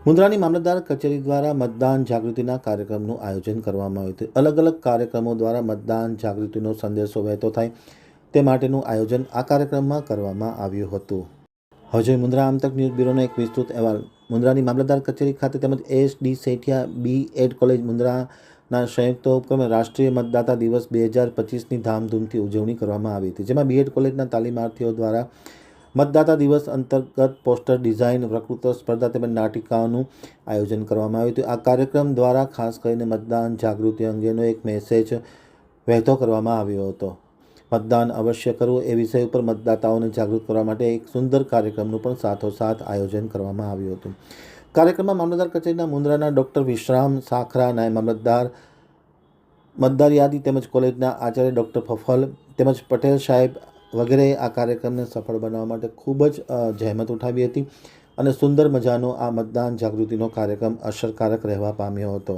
મુન્દ્રાની મામલતદાર કચેરી દ્વારા મતદાન જાગૃતિના કાર્યક્રમનું આયોજન કરવામાં આવ્યું હતું। અલગ અલગ કાર્યક્રમો દ્વારા મતદાન જાગૃતિનો સંદેશો વહેતો થાય તે માટેનું આયોજન આ કાર્યક્રમમાં કરવામાં આવ્યું હતું। હવે જોઈએ મુન્દ્રા આમતક ન્યૂઝ બ્યુરોનો એક વિસ્તૃત અહેવાલ। મુન્દ્રાની મામલતદાર કચેરી ખાતે તેમજ એસ.ડી. સેઠિયા બી.એડ. કોલેજ મુન્દ્રાના સંયુક્ત ઉપક્રમે રાષ્ટ્રીય મતદાતા દિવસ 2025ની ધામધૂમથી ઉજવણી કરવામાં આવી હતી, જેમાં બી.એડ. કોલેજના તાલીમાર્થીઓ દ્વારા મતદાતા દિવસ અંતર્ગત પોસ્ટર ડિઝાઇન, વક્તૃત્વ સ્પર્ધા તેમજ નાટિકાઓનું આયોજન કરવામાં આવ્યું હતું। આ કાર્યક્રમ દ્વારા ખાસ કરીને મતદાન જાગૃતિ અંગેનો એક મેસેજ વહેતો કરવામાં આવ્યો હતો। મતદાન અવશ્ય કરવું એ વિષય ઉપર મતદાતાઓને જાગૃત કરવા માટે એક સુંદર કાર્યક્રમનું પણ સાથોસાથ આયોજન કરવામાં આવ્યું હતું। કાર્યક્રમમાં મામલતદાર કચેરીના મુન્દ્રાના ડૉક્ટર વિશ્રામ સાખરા, નાયબ મામલતદાર, મતદાર યાદી તેમજ કોલેજના આચાર્ય ડૉક્ટર ફફલ તેમજ પટેલ સાહેબ વગેરેએ આ કાર્યક્રમને સફળ બનાવવા માટે ખૂબ જ જહેમત ઉઠાવી હતી અને સુંદર મજાનો આ મતદાન જાગૃતિનો કાર્યક્રમ અસરકારક રહેવા પામ્યો હતો।